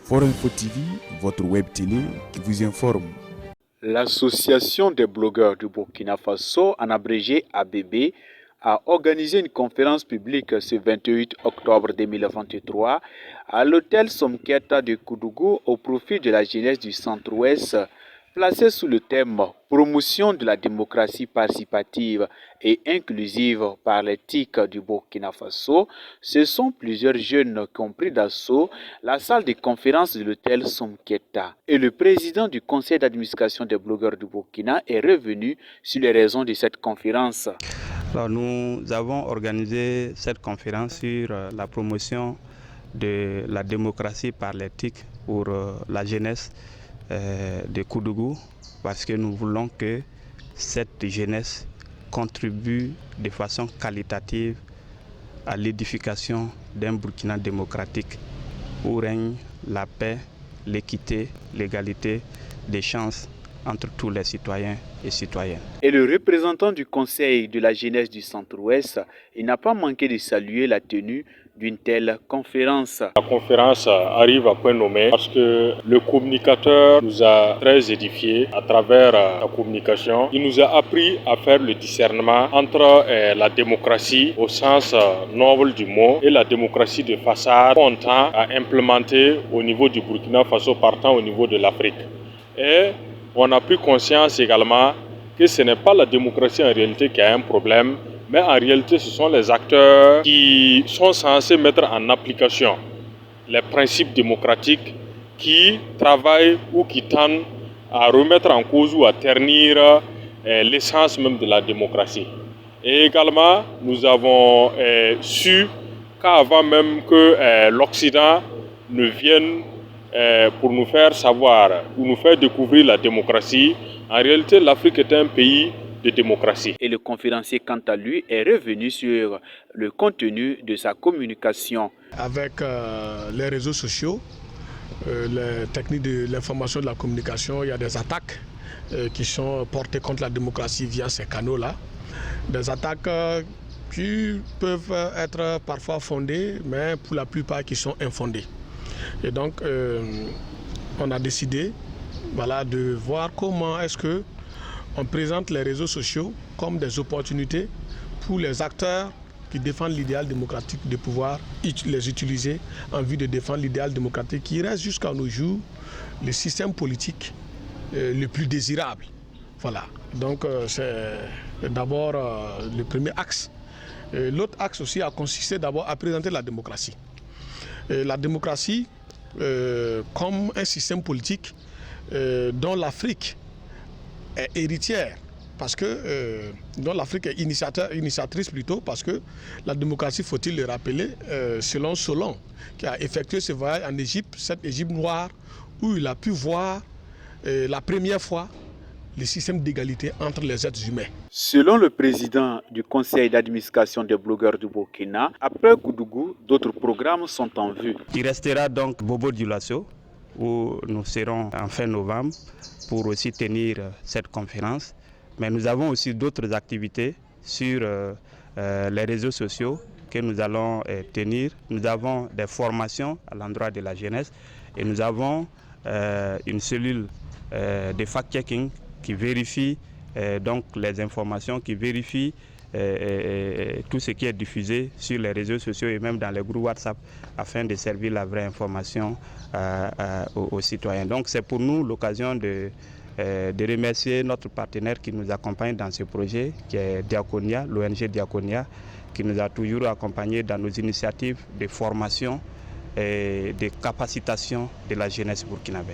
Forum Info TV, votre web télé qui vous informe. L'Association des blogueurs du Burkina Faso, en abrégé ABB, a organisé une conférence publique ce 28 octobre 2023 à l'hôtel Somketa de Koudougou au profit de la jeunesse du Centre-Ouest, placée sous le thème « Promotion de la démocratie participative et inclusive par l'éthique du Burkina Faso ». Ce sont plusieurs jeunes qui ont pris d'assaut la salle de conférence de l'hôtel Somketa. Et le président du conseil d'administration des blogueurs du Burkina est revenu sur les raisons de cette conférence. Alors, nous avons organisé cette conférence sur la promotion de la démocratie par l'éthique pour la jeunesse de Koudougou, parce que nous voulons que cette jeunesse contribue de façon qualitative à l'édification d'un Burkina démocratique où règne la paix, l'équité, l'égalité des chances entre tous les citoyens et citoyennes. Et le représentant du Conseil de la jeunesse du Centre-Ouest, il n'a pas manqué de saluer la tenue d'une telle conférence. La conférence arrive à point nommé parce que le communicateur nous a très édifiés à travers la communication. Il nous a appris à faire le discernement entre la démocratie au sens noble du mot et la démocratie de façade qu'on tend à implémenter au niveau du Burkina Faso partant au niveau de l'Afrique. Et on a pris conscience également que ce n'est pas la démocratie en réalité qui a un problème, mais en réalité ce sont les acteurs qui sont censés mettre en application les principes démocratiques qui travaillent ou qui tendent à remettre en cause ou à ternir l'essence même de la démocratie. Et également, nous avons su qu'avant même que l'Occident ne vienne pour nous faire savoir ou nous faire découvrir la démocratie, en réalité l'Afrique est un pays de démocratie. Et le conférencier, quant à lui, est revenu sur le contenu de sa communication. Avec les réseaux sociaux, les techniques de l'information et de la communication, il y a des attaques qui sont portées contre la démocratie via ces canaux-là. Des attaques qui peuvent être parfois fondées, mais pour la plupart qui sont infondées. Et donc, on a décidé de voir comment est-ce que on présente les réseaux sociaux comme des opportunités pour les acteurs qui défendent l'idéal démocratique de pouvoir les utiliser en vue de défendre l'idéal démocratique qui reste jusqu'à nos jours le système politique le plus désirable. Voilà, donc c'est d'abord le premier axe. L'autre axe aussi a consisté d'abord à présenter la démocratie. La démocratie comme un système politique dont l'Afrique est héritière, parce que dont l'Afrique est initiatrice plutôt, parce que la démocratie, faut-il le rappeler, selon Solon, qui a effectué ce voyage en Égypte, cette Égypte noire, où il a pu voir la première fois le système d'égalité entre les êtres humains. Selon le président du conseil d'administration des blogueurs du Burkina, après Koudougou, d'autres programmes sont en vue. Il restera donc Bobo Dioulasso, où nous serons en fin novembre pour aussi tenir cette conférence. Mais nous avons aussi d'autres activités sur les réseaux sociaux que nous allons tenir. Nous avons des formations à l'endroit de la jeunesse et nous avons une cellule de fact-checking qui vérifie donc les informations, qui vérifie tout ce qui est diffusé sur les réseaux sociaux et même dans les groupes WhatsApp afin de servir la vraie information aux citoyens. Donc c'est pour nous l'occasion de remercier notre partenaire qui nous accompagne dans ce projet, qui est Diaconia, l'ONG Diaconia, qui nous a toujours accompagnés dans nos initiatives de formation et de capacitation de la jeunesse burkinabé.